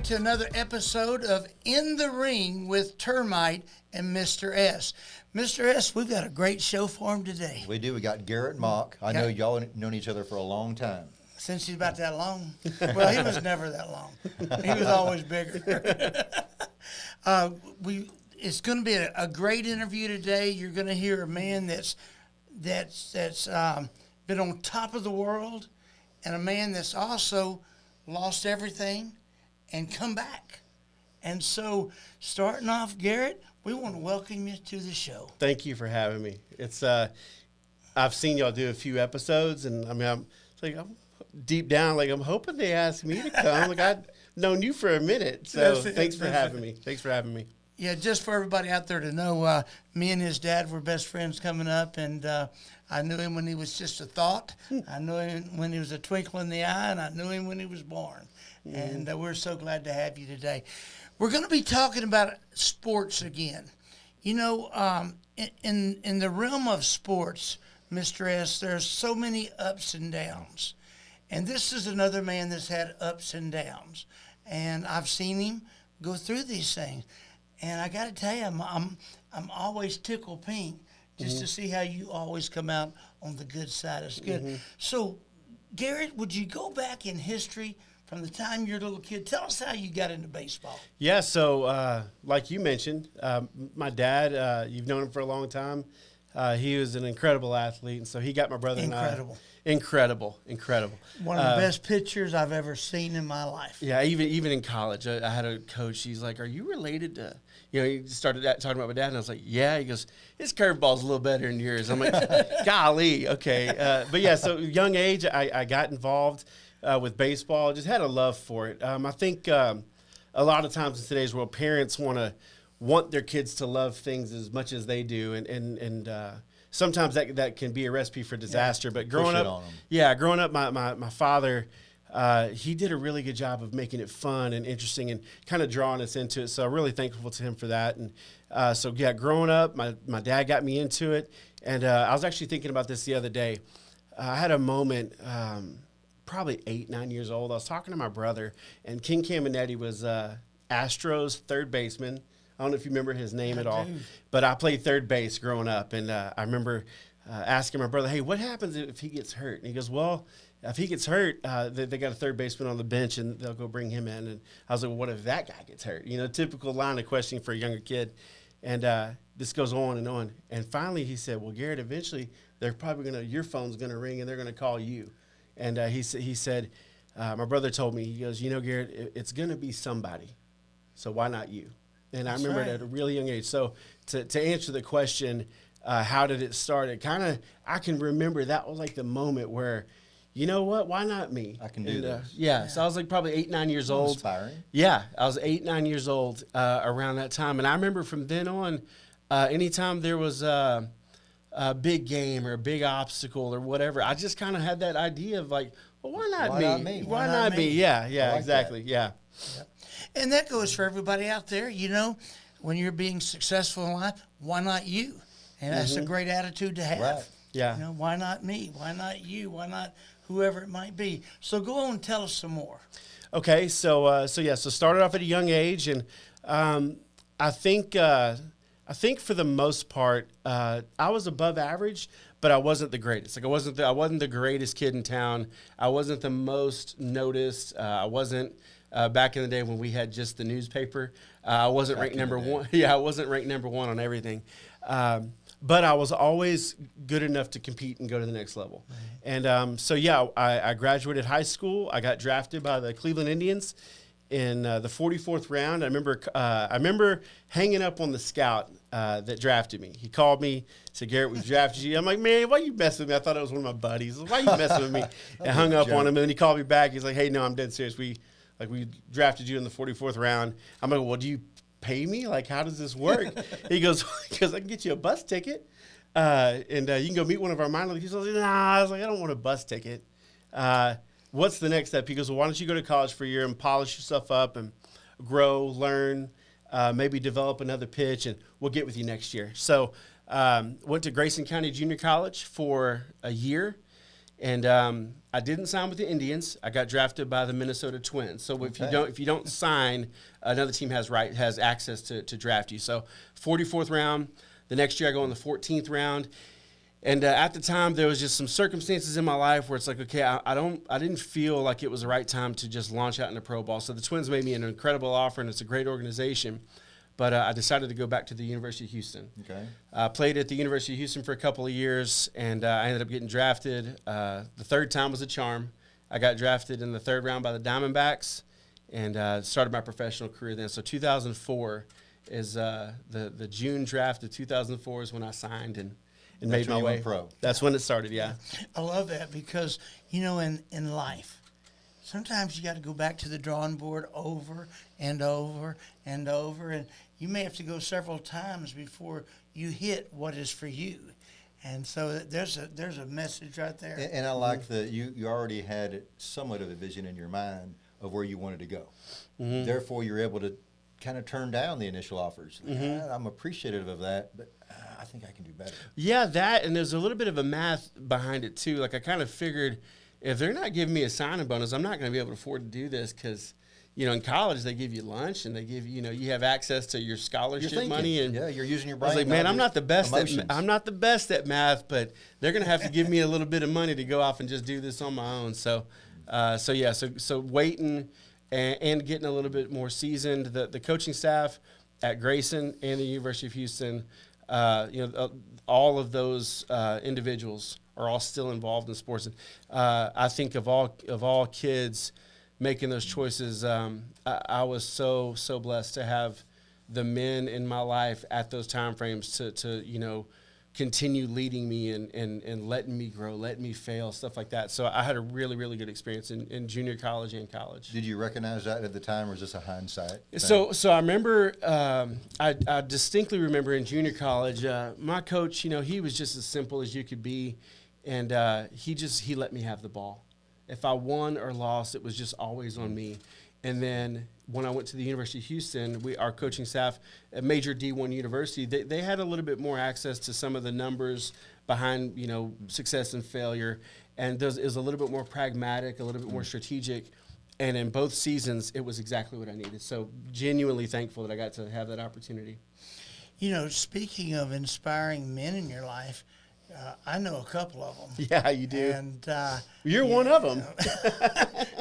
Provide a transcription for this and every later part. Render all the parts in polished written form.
back to another episode of In the Ring with Termite and Mr. S. Mr. S, we've got a great show for him today. We do. We got Garrett Mock. I know y'all known each other for a long time. Since he's about that long? Well, he was never that long. He was always bigger. It's going to be a great interview today. You're going to hear a man that's been on top of the world, and a man that's also lost everything and come back. And so, starting off, Garrett, we want to welcome you to the show. Thank you for having me. It's I've seen y'all do a few episodes, and I mean, I'm deep down, like, I'm hoping they ask me to come. Like, I've known you for a minute, so thanks for having me. Thanks for having me. Yeah, just for everybody out there to know, me and his dad were best friends coming up, and I knew him when he was just a thought. I knew him when he was a twinkle in the eye, and I knew him when he was born. And we're so glad to have you today. We're going to be talking about sports again. You know, in the realm of sports, Mr. S, there's so many ups and downs. And this is another man that's had ups and downs. And I've seen him go through these things. And I got to tell you, I'm always tickled pink just to see how you always come out on the good side. It's good. So, Garrett, would you go back in history from the time you're a little kid? Tell us how you got into baseball. Yeah, so like you mentioned, my dad, you've known him for a long time. He was an incredible athlete, and so he got my brother and I. Incredible. One of the best pitchers I've ever seen in my life. Yeah, even in college, I had a coach. He's like, "Are you related to?" You know, he started talking about my dad, and I was like, "Yeah." He goes, "His curveball's a little better than yours." I'm like, "Golly, okay." But yeah, so young age, I got involved with baseball. Just had a love for it. I think a lot of times in today's world, parents want their kids to love things as much as they do, and sometimes that can be a recipe for disaster. But growing up, my father, he did a really good job of making it fun and interesting and kind of drawing us into it. So I'm really thankful to him for that. And growing up, my dad got me into it. And I was actually thinking about this the other day. I had a moment, probably 8-9 years old. I was talking to my brother, and King Caminetti was Astros third baseman. I don't know if you remember his name at all, but I played third base growing up, and I remember asking my brother, "Hey, what happens if he gets hurt?" And he goes, "Well, if he gets hurt, they got a third baseman on the bench, and they'll go bring him in." And I was like, "Well, what if that guy gets hurt?" You know, typical line of questioning for a younger kid. And this goes on and on. And finally, he said, "Well, Garrett, eventually they're probably your phone's gonna ring, and they're gonna call you." And he said, my brother told me, he goes, "You know, Garrett, it's gonna be somebody, so why not you?" And I remember it at a really young age. So to answer the question, how did it start? I can remember that was like the moment where, you know what, why not me? I can do this. Yeah, so I was like probably 8-9 years old. Inspiring. Yeah, I was 8-9 years old around that time. And I remember from then on, anytime there was a big game or a big obstacle or whatever, I just kind of had that idea of like, well, why not me? Why not me? Yeah, like exactly, yeah. Yep. And that goes for everybody out there. You know, when you're being successful in life, why not you? And that's a great attitude to have. Right. Yeah. You know, why not me? Why not you? Why not whoever it might be? So go on and tell us some more. Okay, so started off at a young age, and I think for the most part, I was above average, but I wasn't the greatest. Like I wasn't the greatest kid in town. I wasn't the most noticed. I wasn't. Back in the day when we had just the newspaper, I wasn't ranked number one. Yeah, I wasn't ranked number one on everything. But I was always good enough to compete and go to the next level. And I graduated high school. I got drafted by the Cleveland Indians in the 44th round. I remember hanging up on the scout that drafted me. He called me, said, "Garrett, we've drafted you." I'm like, "Man, why you messing with me?" I thought it was one of my buddies. Why you messing with me? And hung up on him, and then he called me back. He's like, "Hey, no, I'm dead serious. We drafted you in the 44th round." I'm like, "Well, do you pay me? Like, how does this work?" He goes, "Because I can get you a bus ticket, and you can go meet one of our minor leaguers." I was like, "Nah." I was like, "I don't want a bus ticket. What's the next step?" He goes, "Well, why don't you go to college for a year and polish yourself up and grow, learn, maybe develop another pitch, and we'll get with you next year." So went to Grayson County Junior College for a year. And I didn't sign with the Indians. I got drafted by the Minnesota Twins. So if you don't sign, another team has access to draft you. So 44th round. The next year I go in the 14th round. And at the time, there was just some circumstances in my life where it's like, okay, I didn't feel like it was the right time to just launch out into pro ball. So the Twins made me an incredible offer, and it's a great organization. But I decided to go back to the University of Houston. Okay. I played at the University of Houston for a couple of years, and I ended up getting drafted. The third time was a charm. I got drafted in the third round by the Diamondbacks, and started my professional career then. So 2004 is the June draft of 2004 is when I signed and made my way pro. That's when it started, yeah. I love that because, in life, sometimes you got to go back to the drawing board over and over and over, and you may have to go several times before you hit what is for you. And so there's a message right there. And I like that you already had somewhat of a vision in your mind of where you wanted to go. Mm-hmm. Therefore, you're able to kind of turn down the initial offers. Mm-hmm. I'm appreciative of that, but I think I can do better. Yeah, that, and there's a little bit of a math behind it too. Like I kind of figured if they're not giving me a signing bonus, I'm not going to be able to afford to do this because, in college they give you lunch and they give you, you have access to your scholarship money, and yeah, you're using your I brain. was like, man, I'm not the best at math, but they're going to have to give me a little bit of money to go off and just do this on my own. So waiting and getting a little bit more seasoned. The coaching staff at Grayson and the University of Houston, all of those individuals are all still involved in sports. And I think of all kids making those choices, I was so blessed to have the men in my life at those time frames to continue leading me and letting me grow, letting me fail, stuff like that. So I had a really, really good experience in junior college and college. Did you recognize that at the time, or is this a hindsight thing? So I remember, I distinctly remember in junior college, my coach, he was just as simple as you could be, and he let me have the ball. If I won or lost, it was just always on me. And then when I went to the University of Houston, our coaching staff, a major D1 university, they had a little bit more access to some of the numbers behind, success and failure. And it was a little bit more pragmatic, a little bit more strategic. And in both seasons, it was exactly what I needed. So genuinely thankful that I got to have that opportunity. Speaking of inspiring men in your life, I know a couple of them. Yeah, you do. And you're one of them.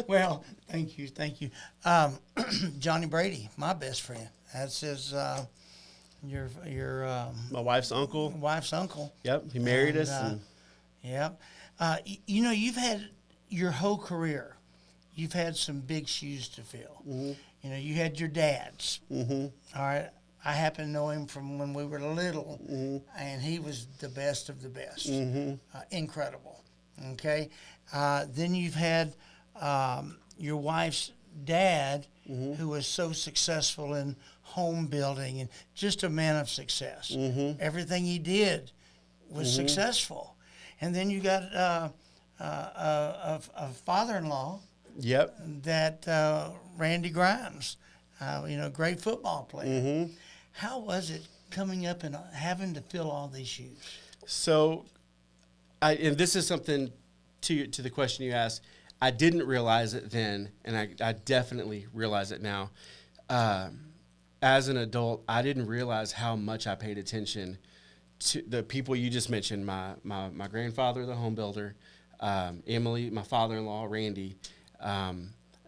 Well, thank you. Johnny Brady, my best friend. That's his your my wife's uncle. Wife's uncle. Yep, he married us. Yep. You've had your whole career. You've had some big shoes to fill. Mm-hmm. You had your dad's. Mm-hmm. All right. I happen to know him from when we were little, mm-hmm. and he was the best of the best. Mm-hmm. Incredible. Okay. Then you've had your wife's dad, mm-hmm. who was so successful in home building and just a man of success. Mm-hmm. Everything he did was mm-hmm. successful. And then you got a father-in-law. Yep. That Randy Grimes, great football player. Mm-hmm. How was it coming up and having to fill all these shoes? So, and this is something to the question you asked. I didn't realize it then, and I definitely realize it now. As an adult, I didn't realize how much I paid attention to the people you just mentioned. My grandfather, the home builder, Emily, my father-in-law, Randy.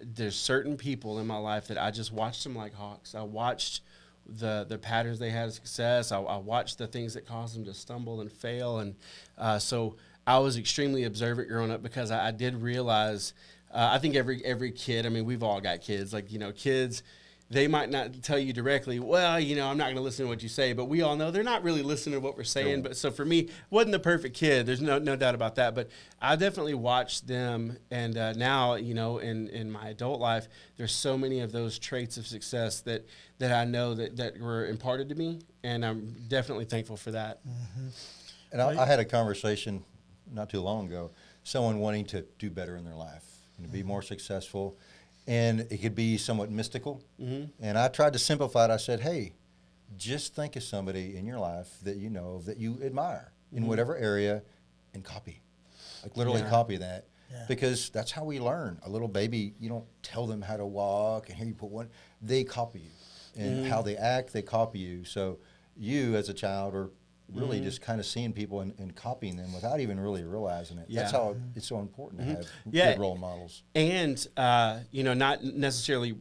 There's certain people in my life that I just watched them like hawks. I watched the patterns they had of success. I watched the things that caused them to stumble and fail. And so I was extremely observant growing up because I did realize, I think every kid, we've all got kids, kids, they might not tell you directly, well, I'm not going to listen to what you say, but we all know they're not really listening to what we're saying. Sure. But so for me, wasn't the perfect kid. There's no doubt about that. But I definitely watched them, and now, in my adult life, there's so many of those traits of success that I know that were imparted to me, and I'm definitely thankful for that. Mm-hmm. And I had a conversation not too long ago, someone wanting to do better in their life and to be more successful. And it could be somewhat mystical. Mm-hmm. And I tried to simplify it. I said, hey, just think of somebody in your life that you know, that you admire in whatever area, and copy. Like literally Yeah. copy that. Yeah. Because that's how we learn. A little baby, you don't tell them how to walk, and here you put one. They copy you, and how they act, they copy you. So you, as a child, are really just kind of seeing people and copying them without even really realizing it. That's Yeah. how it's so important to have Yeah. good role models. And, not necessarily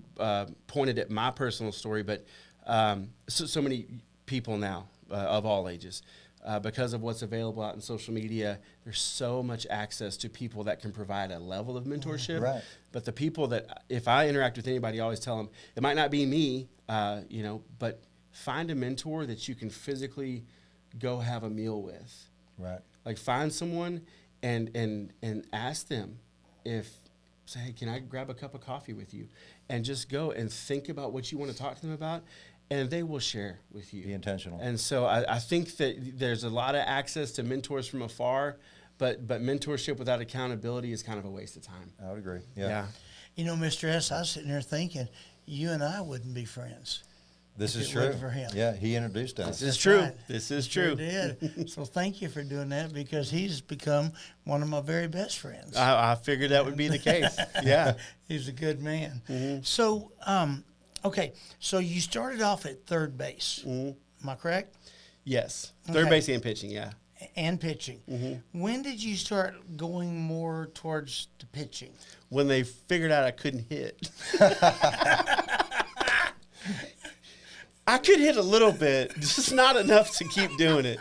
pointed at my personal story, but so many people now of all ages, because of what's available out in social media, there's so much access to people that can provide a level of mentorship. Right. But the people that, if I interact with anybody, I always tell them, it might not be me, but find a mentor that you can physically go have a meal with. Right. Like find someone and ask them say, hey, can I grab a cup of coffee with you? And just go and think about what you want to talk to them about, and they will share with you. Be intentional. And so I think that there's a lot of access to mentors from afar, but mentorship without accountability is kind of a waste of time. I would agree. Yeah. You know, Mr. S, I was sitting there thinking, you and I wouldn't be friends. This If is it true. wasn't for him. Yeah, he introduced us. This is That's true. right. This is Sure true. did. So thank you for doing that, because he's become one of my very best friends. I figured that would be the case. Yeah. He's a good man. Mm-hmm. So, okay, so you started off at third base. Am I correct? Yes. Third Okay. base and pitching, yeah. And pitching. When did you start going more towards the pitching? When they figured out I couldn't hit. I could hit a little bit, just not enough to keep doing it.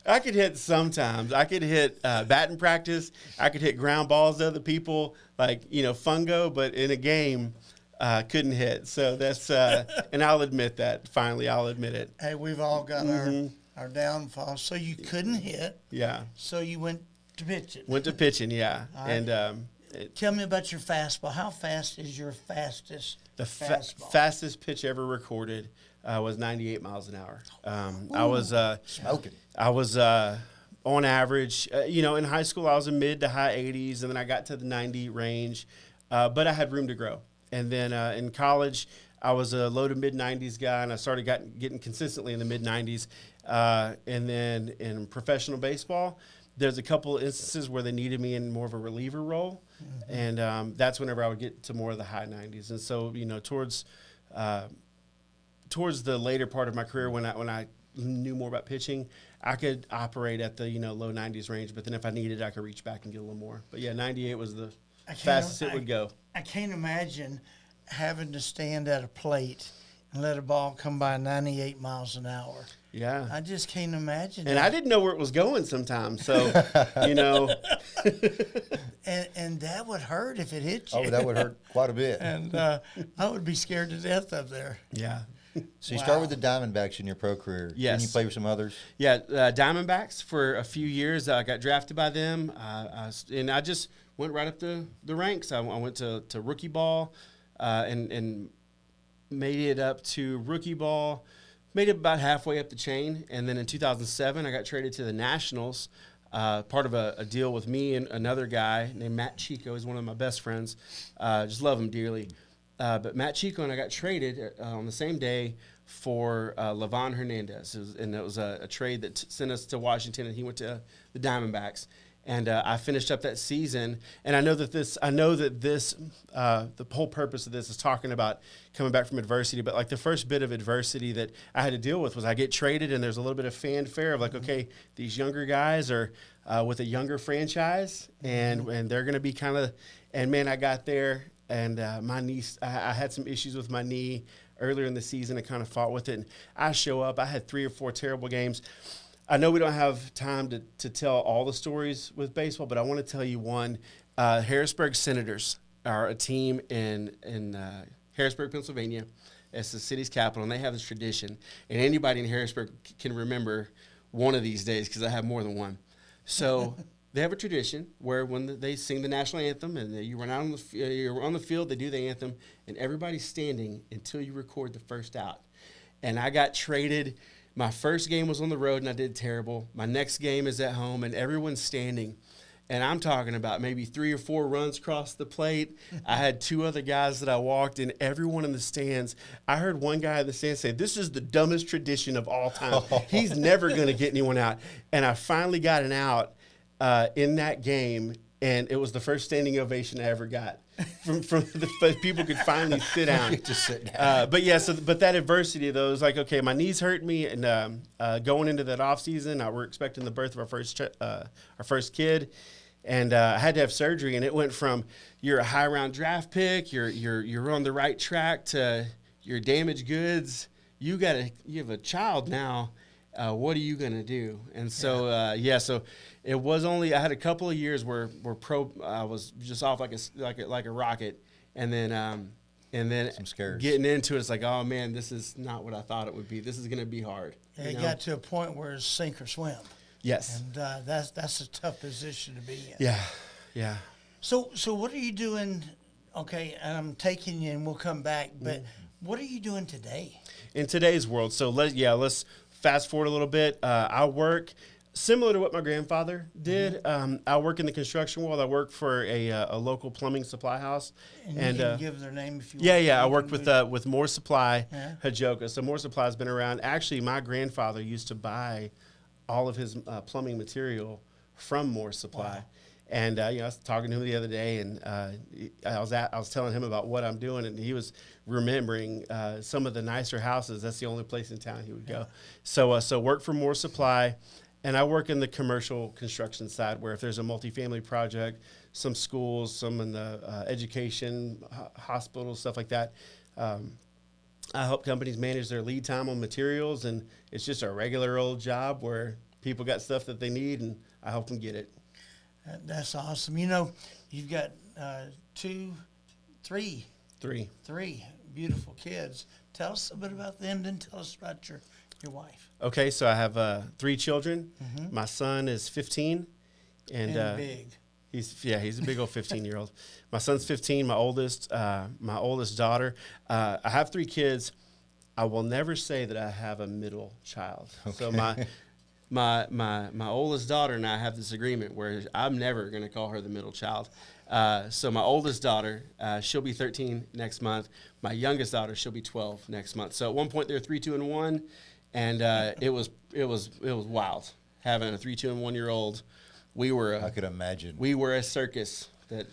I could hit sometimes. I could hit batting practice. I could hit ground balls to other people, like, fungo, but in a game, couldn't hit. So that's, and I'll admit that. Finally, I'll admit it. Hey, we've all got our downfalls. So you couldn't hit, Yeah. so you went to pitching. Went to pitching, yeah. All right. And Tell me about your fastball. How fast is your fastest the fastball? fastest pitch ever recorded was 98 miles an hour. I was Smoking. on average, in high school, I was in mid to high 80s, and then I got to the 90 range, but I had room to grow. And then in college, I was a low to mid 90s guy, and I started getting consistently in the mid 90s. And then in professional baseball, there's a couple of instances where they needed me in more of a reliever role, and that's whenever I would get to more of the high 90s. And so, towards the later part of my career, when I knew more about pitching, I could operate at the low 90s range. But then if I needed, I could reach back and get a little more. But yeah, 98 was the fastest it would go. I can't imagine having to stand at a plate and let a ball come by 98 miles an hour. Yeah. I just can't imagine And that. I didn't know where it was going sometimes. So, And that would hurt if it hit you. Oh, that would hurt quite a bit. And I would be scared to death up there. yeah. So you start with the Diamondbacks in your pro career. Yes. Then you play with some others. Yeah, Diamondbacks for a few years. I got drafted by them, and I just went right up the ranks. I went to rookie ball and made it up to rookie ball, made it about halfway up the chain. And then in 2007, I got traded to the Nationals, part of a deal with me and another guy named Matt Chico. He's one of my best friends. Just love him dearly. But Matt Chico and I got traded on the same day for Levon Hernandez. It was a trade that sent us to Washington, and he went to the Diamondbacks. And I finished up that season. And I know that the whole purpose of this is talking about coming back from adversity. But like the first bit of adversity that I had to deal with was I get traded, and there's a little bit of fanfare of like, okay, these younger guys are with a younger franchise, and they're going to be kind of. And man, I got there. And my knee, I had some issues with my knee earlier in the season and kind of fought with it. And I show up. I had 3 or 4 terrible games. I know we don't have time to tell all the stories with baseball, but I want to tell you one. Harrisburg Senators are a team in Harrisburg, Pennsylvania. It's the city's capital, and they have this tradition. And anybody in Harrisburg can remember one of these days because I have more than one. So they have a tradition where when they sing the national anthem and you run out on you're on the field, they do the anthem, and everybody's standing until you record the first out. And I got traded. My first game was on the road, and I did terrible. My next game is at home, and everyone's standing. And I'm talking about maybe 3 or 4 runs across the plate. I had 2 other guys that I walked, and everyone in the stands. I heard one guy in the stands say, "This is the dumbest tradition of all time. He's never going to get anyone out." And I finally got an out in that game, and it was the first standing ovation I ever got from the people could finally sit down. Just sit down. But yeah, but that adversity though is like, okay, my knees hurt me, and going into that off season, we're expecting the birth of our first kid, and I had to have surgery, and it went from you're a high round draft pick, you're on the right track to you're damaged goods. You have a child now. What are you gonna do? And so so it was only I had a couple of years where I was just off like a rocket, and then Some scares. getting into it, it's like, oh man, this is not what I thought it would be. This is gonna be hard. It got to a point where it's sink or swim. Yes. And that's a tough position to be in. Yeah. So what are you doing? Okay, I'm taking you, and we'll come back. But what are you doing today? In today's world, so let's fast forward a little bit. I work similar to what my grandfather did. I work in the construction world. I work for a local plumbing supply house. And you can give their name if you want. Yeah. I work with More Supply, Yeah. Hajoka. So More Supply has been around. Actually, my grandfather used to buy all of his plumbing material from More Supply. Wow. And I was talking to him the other day, and I was telling him about what I'm doing, and he was remembering some of the nicer houses. That's the only place in town he would go. So work for More Supply, and I work in the commercial construction side, where if there's a multifamily project, some schools, some in the education, hospitals, stuff like that. I help companies manage their lead time on materials, and it's just a regular old job where people got stuff that they need, and I help them get it. That's awesome. You know, you've got three beautiful kids. Tell us a bit about them, then tell us about your wife. Okay, so I have 3 children. My son is 15, and big. He's a big old 15-year-old. My son's 15. My oldest daughter. I have 3 kids. I will never say that I have a middle child. Okay. So my oldest daughter and I have this agreement where I'm never going to call her the middle child. So my oldest daughter, she'll be 13 next month. My youngest daughter, she'll be 12 next month. So at one point they were 3, 2, and 1, and it was wild having a 3, 2, and 1 year old. I could imagine. We were a circus that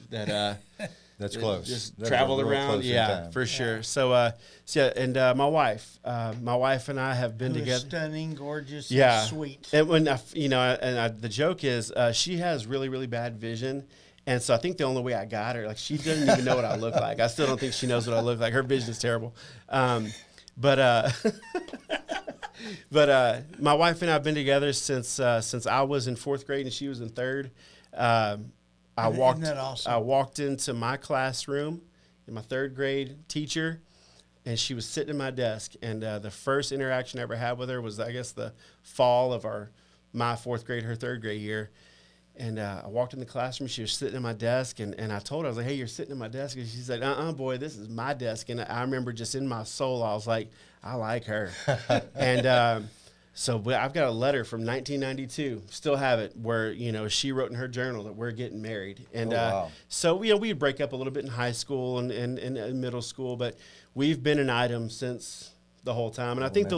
That's close. Just That's traveled real around, close in time. for sure. So and my wife and I have been Who is together. stunning, gorgeous, Yeah, and sweet. And when the joke is she has really, really bad vision, and so I think the only way I got her, like, she doesn't even know what I look like. I still don't think she knows what I look like. Her vision is terrible. But my wife and I have been together since I was in 4th grade and she was in 3rd. Isn't that awesome? I walked into my classroom, and my 3rd grade teacher, and she was sitting at my desk. And the first interaction I ever had with her was, I guess, the fall of my 4th grade, her 3rd grade year. And I walked in the classroom. She was sitting at my desk, and I told her, I was like, "Hey, you're sitting at my desk." And she said, boy, this is my desk." And I remember just in my soul, I was like, I like her. And so I've got a letter from 1992, still have it, where, she wrote in her journal that we're getting married. And wow. So we'd break up a little bit in high school and middle school, but we've been an item since the whole time. And I think the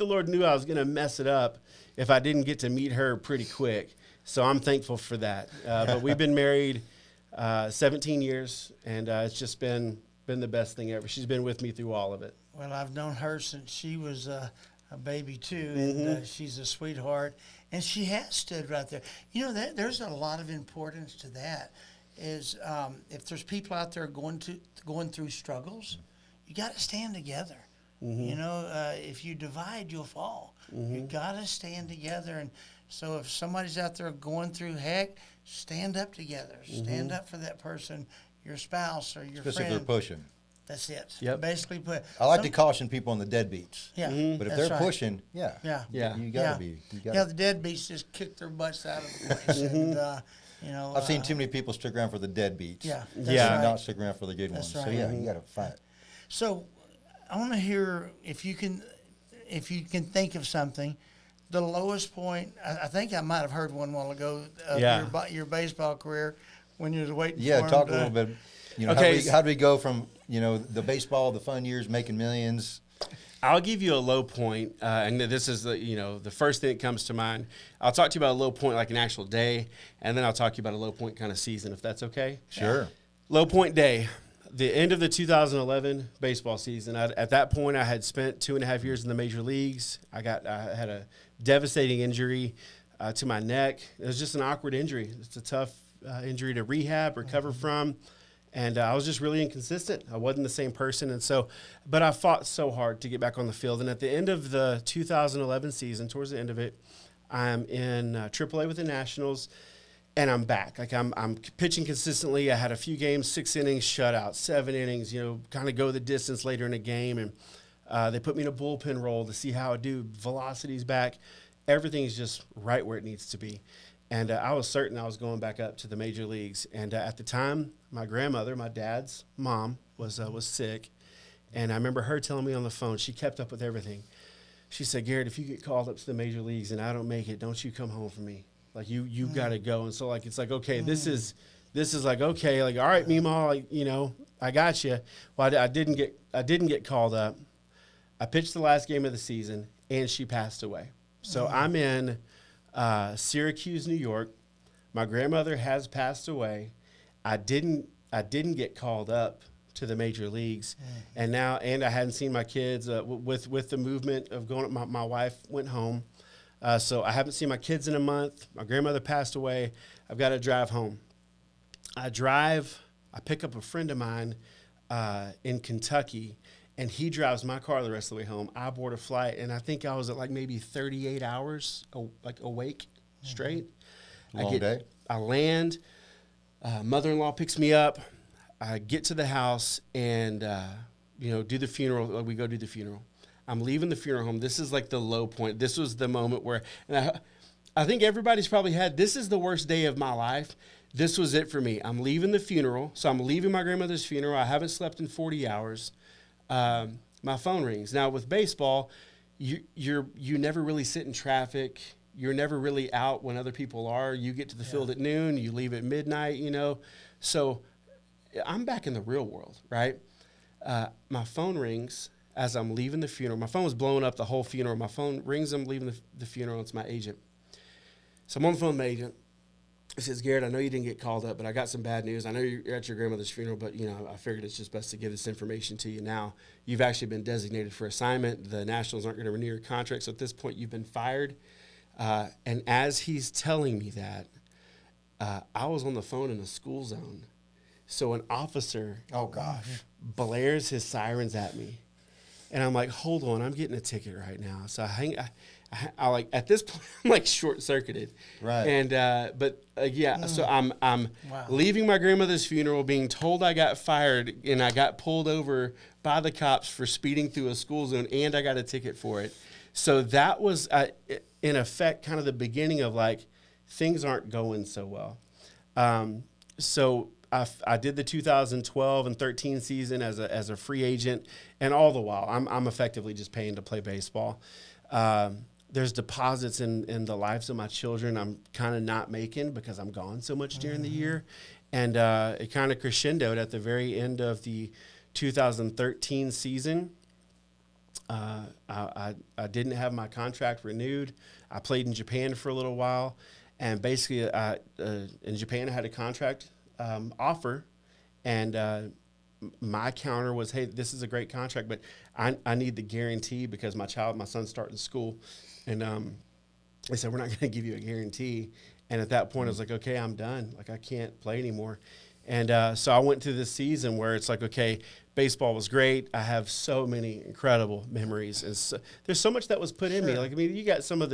Lord knew I was going to mess it up if I didn't get to meet her pretty quick. So I'm thankful for that. But we've been married 17 years, and it's just been the best thing ever. She's been with me through all of it. Well, I've known her since she was a baby too, and she's a sweetheart, and she has stood right there. There's a lot of importance to that. Is if there's people out there going through struggles, you got to stand together. If you divide, you'll fall. You got to stand together. And so if somebody's out there going through heck, stand up together. Stand up for that person, your spouse or your Especially friend. if they're pushing. That's it. Yep. Basically, I like to caution people on the deadbeats. Yeah. But if that's they're right. pushing, Yeah. you got to be. The deadbeats just kick their butts out of the place. And, I've seen too many people stick around for the deadbeats. Yeah. Yeah. Right. Not stick around for the good That's ones. right. So yeah, you got to fight. So, I want to hear if you can think of something. The lowest point. I think I might have heard one while ago of your baseball career when you was waiting. Yeah, for him talk to, a little bit. Okay. How do we go from the baseball, the fun years, making millions, I'll give you a low point, and this is the first thing that comes to mind. I'll talk to you about a low point, like an actual day, and then I'll talk to you about a low point kind of season, if that's okay. Sure. Low point day, the end of the 2011 baseball season. At that point, I had spent 2.5 years in the major leagues. I had a devastating injury to my neck. It was just an awkward injury. It's a tough injury to recover from. And I was just really inconsistent. I wasn't the same person. And so, but I fought so hard to get back on the field. And at the end of the 2011 season, towards the end of it, I'm in AAA with the Nationals, and I'm back. Like I'm pitching consistently. I had a few games, 6 innings, shutout, 7 innings, kind of go the distance later in a game. And they put me in a bullpen role to see how I do. Velocity's back. Everything's just right where it needs to be. And I was certain I was going back up to the major leagues. And at the time, my grandmother, my dad's mom, was sick. And I remember her telling me on the phone, she kept up with everything. She said, Garrett, if you get called up to the major leagues and I don't make it, don't you come home for me. Like, you got to go. And so, like, it's like, okay, this is like, okay, like, all right, Meemaw, like, I got you. Well, I didn't get called up. I pitched the last game of the season, and she passed away. So I'm in Syracuse, New York. My grandmother has passed away. I didn't get called up to the major leagues, and I hadn't seen my kids with the movement of going. My wife went home, so I haven't seen my kids in a month. My grandmother passed away. I've got to drive home. I pick up a friend of mine in Kentucky, and he drives my car the rest of the way home. I board a flight, and I think I was at like maybe 38 hours awake straight. Long day. I land. Mother-in-law picks me up. I get to the house and, do the funeral. We go do the funeral. I'm leaving the funeral home. This is like the low point. This was the moment where, and I think everybody's probably had, this is the worst day of my life. This was it for me. I'm leaving the funeral. So I'm leaving my grandmother's funeral. I haven't slept in 40 hours. My phone rings. Now with baseball, you never really sit in traffic. You're never really out when other people are. You get to the field at noon. You leave at midnight, So I'm back in the real world, right? My phone rings as I'm leaving the funeral. My phone was blowing up the whole funeral. My phone rings. I'm leaving the funeral. It's my agent. So I'm on the phone with my agent. He says, Garrett, I know you didn't get called up, but I got some bad news. I know you're at your grandmother's funeral, but, I figured it's just best to give this information to you now. You've actually been designated for assignment. The Nationals aren't going to renew your contract. So at this point, you've been fired. And as he's telling me that, I was on the phone in a school zone. So an officer blares his sirens at me. And I'm like, hold on, I'm getting a ticket right now. So I like, at this point, I'm like short-circuited. Right. And, so I'm leaving my grandmother's funeral, being told I got fired, and I got pulled over by the cops for speeding through a school zone, and I got a ticket for it. So that was, in effect, kind of the beginning of like, things aren't going so well. So I did the 2012 and 13 season as a free agent, and all the while, I'm effectively just paying to play baseball. There's deposits in the lives of my children I'm kind of not making because I'm gone so much during the year. And it kind of crescendoed at the very end of the 2013 season. I didn't have my contract renewed. I played in Japan for a little while, and basically in Japan I had a contract offer, and my counter was, hey, this is a great contract, but I need the guarantee because my son's starting school, and they said, we're not going to give you a guarantee. And at that point, I was like, okay, I'm done. Like, I can't play anymore. And so I went through this season where it's like, okay, baseball was great. I have so many incredible memories. And so, there's so much that was put in me. Like, I mean, you got some of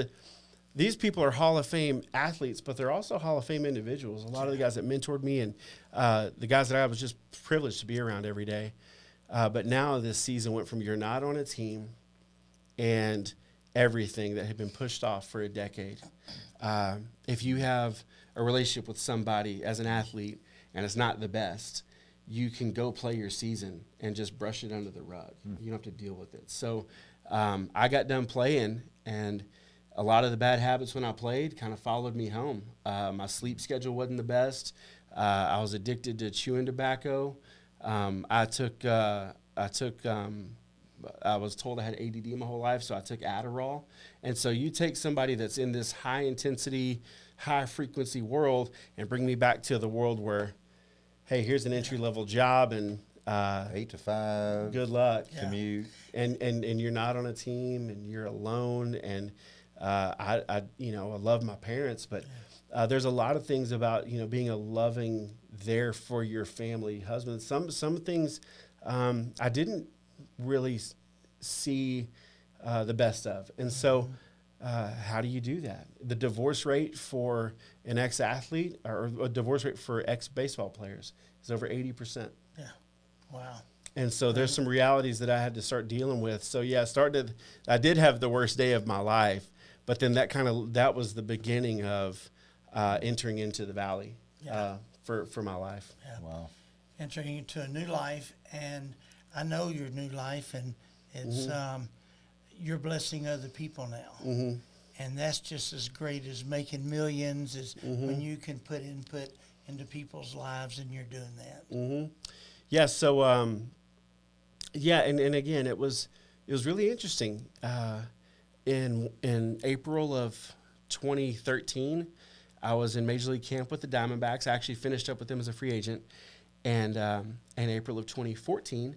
these people are Hall of Fame athletes, but they're also Hall of Fame individuals. A lot of the guys that mentored me and the guys that I was just privileged to be around every day. But now this season went from you're not on a team and everything that had been pushed off for a decade. If you have a relationship with somebody as an athlete and it's not the best, you can go play your season and just brush it under the rug. You don't have to deal with it. So I got done playing, and a lot of the bad habits when I played kind of followed me home. My sleep schedule wasn't the best. I was addicted to chewing tobacco. I took I was told I had ADD my whole life, so I took Adderall. And so you take somebody that's in this high intensity, high frequency world and bring me back to the world where, hey, here's an entry level job and 8 to 5. good luck. Commute. And you're not on a team and you're alone. And I love my parents, but there's a lot of things about, being a loving there for your family husband. Some things I didn't really see the best of. And so how do you do that? The divorce rate for an ex-athlete or a divorce rate for ex-baseball players is over 80%. Yeah. Wow. And so there's some realities that I had to start dealing with. So yeah, I did have the worst day of my life, but then that was the beginning of entering into the valley for my life. Yeah. Wow. Entering into a new life, and I know your new life, and it's you're blessing other people now. Mm-hmm. And that's just as great as making millions is when you can put input into people's lives, and you're doing that. Mm-hmm. Yeah. So, and again, it was really interesting. In April of 2013, I was in Major League Camp with the Diamondbacks. I actually finished up with them as a free agent. And in April of 2014,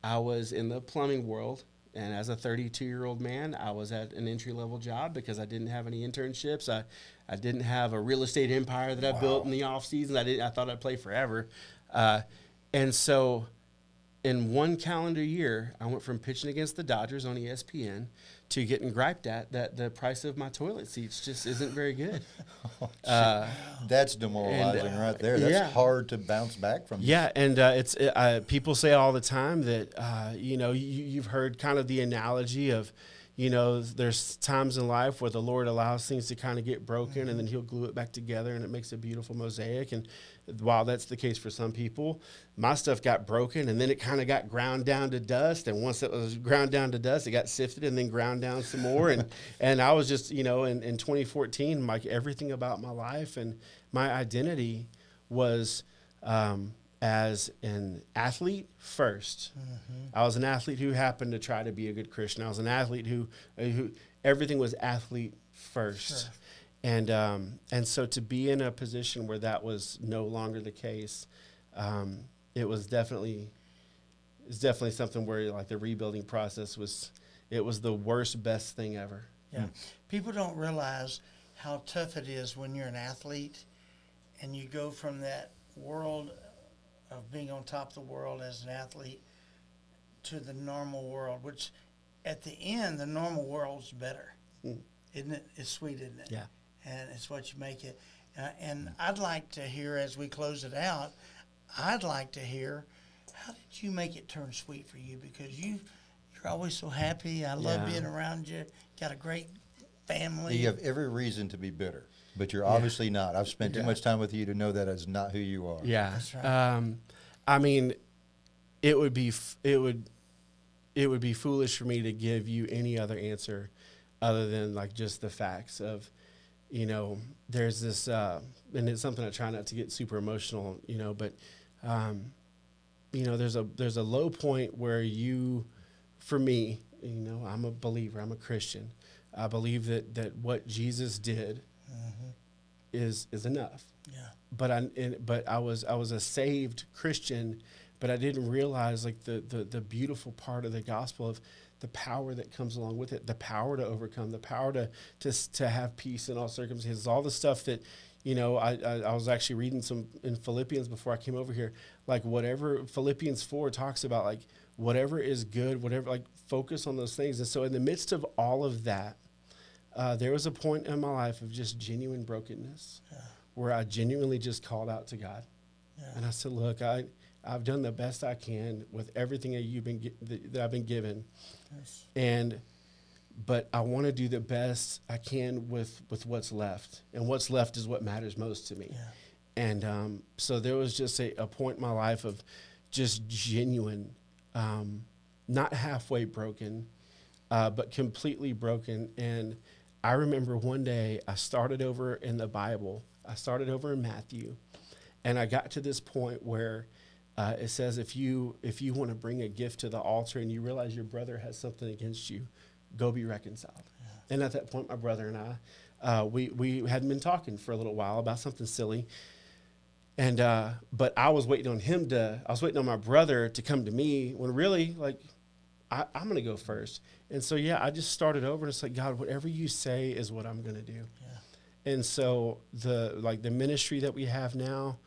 I was in the plumbing world. And as a 32-year-old man, I was at an entry-level job because I didn't have any internships. I didn't have a real estate empire that I built in the off season. I thought I'd play forever. And so in one calendar year, I went from pitching against the Dodgers on ESPN to getting griped at that the price of my toilet seats just isn't very good. That's demoralizing right there. That's hard to bounce back from. Yeah, and people say all the time that, you've heard kind of the analogy of, there's times in life where the Lord allows things to kind of get broken and then he'll glue it back together and it makes a beautiful mosaic. And while that's the case for some people, my stuff got broken and then it kind of got ground down to dust. And once it was ground down to dust, it got sifted and then ground down some more. And I was just, in 2014, like everything about my life and my identity was as an athlete first. I was an athlete who happened to try to be a good Christian. I was an athlete who everything was athlete first. Sure. And so to be in a position where that was no longer the case, it was definitely something where like the rebuilding process was the worst, best thing ever. Yeah. People don't realize how tough it is when you're an athlete and you go from that world of being on top of the world as an athlete to the normal world, which at the end, the normal world's better. Isn't it? It's sweet, isn't it? Yeah. And it's what you make it. And I'd like to hear, as we close it out, I'd like to hear, how did you make it turn sweet for you? Because you're always so happy. I love being around you. Got a great family. You have every reason to be bitter, but you're obviously not. I've spent too much time with you to know that is not who you are. Yeah. That's right. I mean, it would be foolish for me to give you any other answer other than like just the facts of, there's this, and it's something I try not to get super emotional, but, there's a low point where for me, I'm a believer, I'm a Christian. I believe that what Jesus did is enough. Yeah. But I was a saved Christian, but I didn't realize like the beautiful part of the gospel of the power that comes along with it, the power to overcome, the power to have peace in all circumstances, all the stuff that, I was actually reading some in Philippians before I came over here, like whatever Philippians 4 talks about, like whatever is good, whatever, like focus on those things. And so in the midst of all of that, there was a point in my life of just genuine brokenness where I genuinely just called out to God. Yeah. And I said, look, I've done the best I can with everything that I've been given. Yes. But I want to do the best I can with what's left. And what's left is what matters most to me. Yeah. And so there was just a point in my life of just genuine, not halfway broken, but completely broken. And I remember one day I started over in the Bible. I started over in Matthew. And I got to this point where it says if you want to bring a gift to the altar and you realize your brother has something against you, go be reconciled. Yeah. And at that point, my brother and I, we hadn't been talking for a little while about something silly. And but I was waiting on my brother to come to me when really, like, I'm going to go first. And so, yeah, I just started over and it's like, God, whatever you say is what I'm going to do. Yeah. And so the ministry that we have now,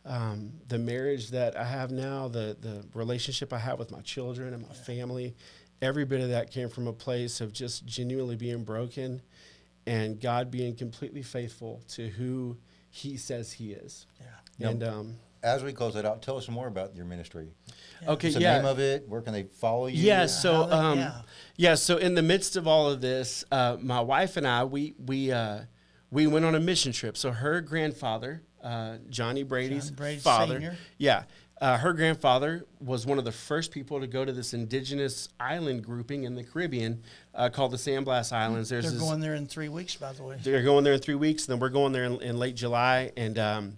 the marriage that I have now, the relationship I have with my children and my family, every bit of that came from a place of just genuinely being broken and God being completely faithful to who he says he is. Yeah. And as we close it out, tell us more about your ministry. Yeah. Okay, what's the name of it? Where can they follow you? Yeah, so in the midst of all of this, my wife and I, we went on a mission trip. So her grandfather, Johnny Brady's father, Senior. Yeah, her grandfather was one of the first people to go to this indigenous island grouping in the Caribbean called the Sandblast Islands. They're going there in 3 weeks, by the way. They're going there in 3 weeks, and then we're going there in late July. And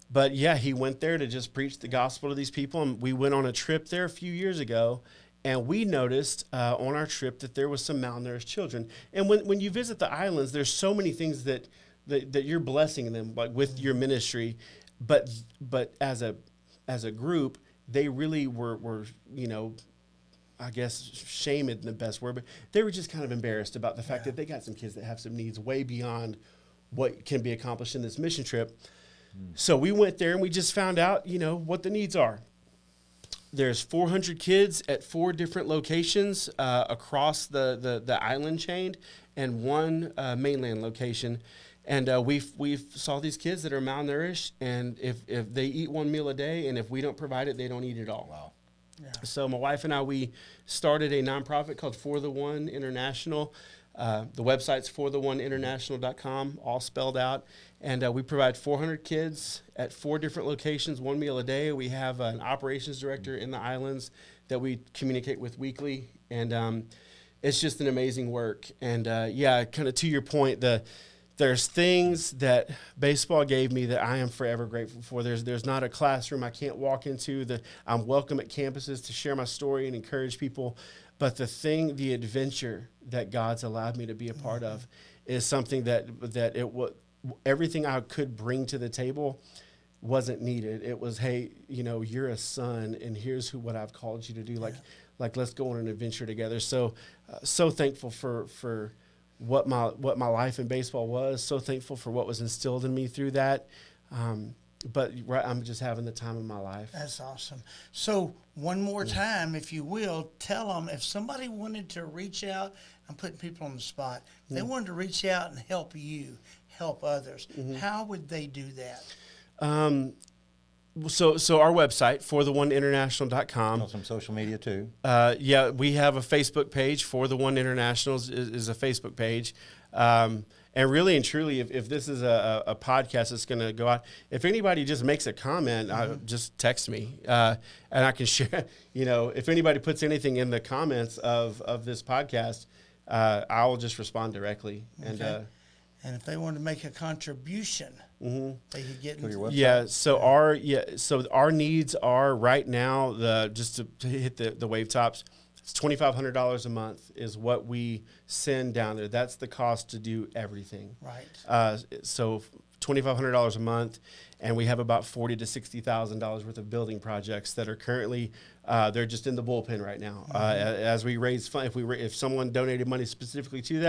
but yeah, he went there to just preach the gospel to these people. And we went on a trip there a few years ago, and we noticed on our trip that there was some malnourished children. And when you visit the islands, there's so many things that you're blessing them, like with your ministry, but as a group, they really were I guess shame isn't the best word, but they were just kind of embarrassed about the fact that they got some kids that have some needs way beyond what can be accomplished in this mission trip. So we went there and we just found out, what the needs are. There's 400 kids at 4 different locations across the island chain and one mainland location. And we've saw these kids that are malnourished, and if they eat one meal a day, and if we don't provide it, they don't eat it all. Wow. Yeah. So my wife and I, we started a nonprofit called For the One International. The website's fortheoneinternational.com, all spelled out. And we provide 400 kids at 4 different locations, 1 meal a day. We have an operations director in the islands that we communicate with weekly. And it's just an amazing work. And kind of to your point, there's things that baseball gave me that I am forever grateful for. There's not a classroom I can't walk into. I'm welcome at campuses to share my story and encourage people. But the adventure that God's allowed me to be a part of is something that everything I could bring to the table wasn't needed. It was, hey, you're a son, and here's what I've called you to do. Like let's go on an adventure together. So thankful for what my life in baseball was. So thankful for what was instilled in me through that. But I'm just having the time of my life. That's awesome. So one more time, if you will, tell them if somebody wanted to reach out. I'm putting people on the spot. If they wanted to reach out and help you, help others, how would they do that? So our website, fortheoneinternational.com. On some social media too. We have a Facebook page. For the One International is a Facebook page. And really and truly, if this is a podcast that's going to go out, if anybody just makes a comment, just text me. And I can share, if anybody puts anything in the comments of this podcast, I'll just respond directly. Okay. And if they want to make a contribution, they could get into your website. So our needs are right now just to hit the wave tops. It's $2,500 a month is what we send down there. That's the cost to do everything. Right. So $2,500 a month, and we have about $40,000 to $60,000 worth of building projects that are currently they're just in the bullpen right now. As we raise funds, if someone donated money specifically to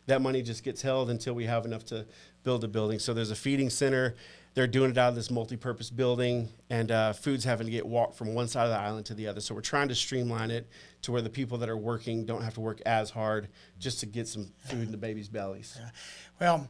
that money just gets held until we have enough to build a building. So there's a feeding center. They're doing it out of this multi-purpose building, and food's having to get walked from one side of the island to the other. So we're trying to streamline it to where the people that are working don't have to work as hard just to get some food in the babies' bellies. Yeah. Well,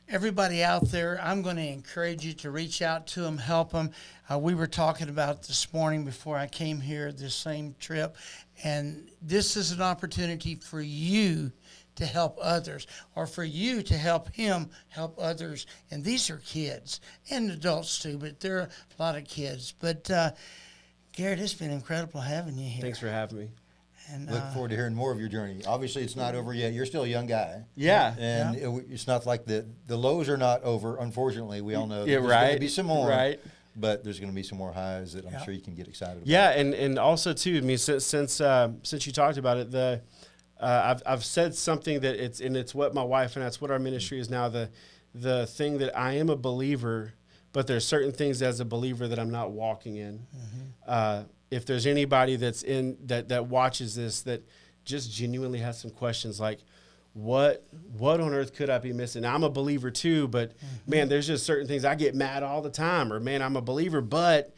everybody out there, I'm going to encourage you to reach out to them, help them. We were talking about this morning before I came here, this same trip, and this is an opportunity for you to help others, or for you to help him help others. And these are kids and adults too, but there are a lot of kids. But Garrett, it's been incredible having you here. Thanks for having me. And look forward to hearing more of your journey. Obviously, it's not over yet. You're still a young guy. Yeah. And it's not like the lows are not over. Unfortunately, we all know there's going to be some more. Right. but there's going to be some more highs that I'm sure you can get excited about. Yeah, and also too, I mean, since you talked about it, I've said something that it's what my wife and that's what our ministry is now. The thing that I am a believer, but there's certain things as a believer that I'm not walking in. If there's anybody that's in that watches this that just genuinely has some questions like, what on earth could I be missing? Now, I'm a believer too, but man, there's just certain things I get mad all the time, or man, I'm a believer, but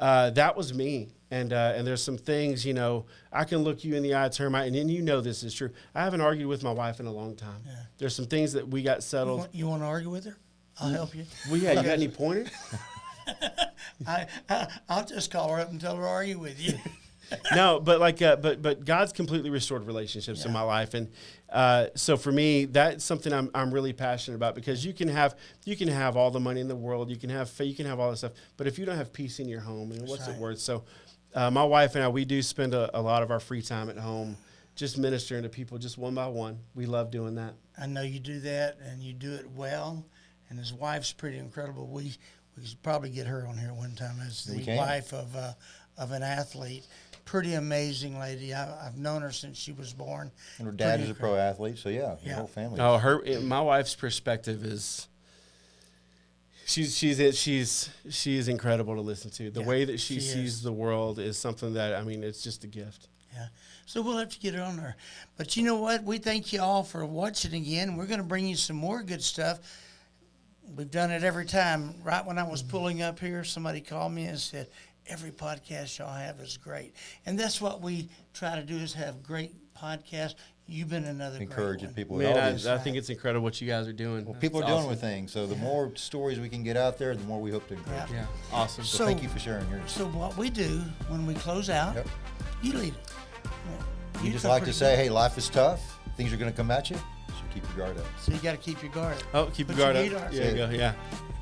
that was me. And there's some things, you know, I can look you in the eye, Termite, and you know this is true. I haven't argued with my wife in a long time. Yeah. There's some things that we got settled. You want to argue with her? I'll help you. Well, yeah, you got any pointers? I'll just call her up and tell her to argue with you. No, but but God's completely restored relationships in my life, and so for me, that's something I'm really passionate about, because you can have all the money in the world, you can have all this stuff, but if you don't have peace in your home, what's it worth? So, my wife and I, we do spend a lot of our free time at home just ministering to people, just one by one. We love doing that. I know you do that, and you do it well. And his wife's pretty incredible. We should probably get her on here one time as the wife of an athlete. Pretty amazing lady. I've known her since she was born. And her dad is a pro athlete, so the whole family. Oh, my wife's perspective is she's incredible to listen to. The way that she sees the world is something that, I mean, it's just a gift. Yeah. So we'll have to get her on there. But you know what? We thank you all for watching again. We're going to bring you some more good stuff. We've done it every time. Right when I was pulling up here, somebody called me and said, every podcast y'all have is great. And that's what we try to do, is have great podcasts. You've been another encouraging great people. Man, I think it's incredible what you guys are doing. Well, people are dealing with things, so the more stories we can get out there, the more we hope to encourage. Yeah, awesome. So thank you for sharing yours. So what we do when we close out, you lead it. You just like to say, hey, life is tough. Things are going to come at you. So keep your guard up. So you got to keep your guard up. Oh, keep your guard up. Up. Yeah, go. Yeah.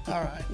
All right.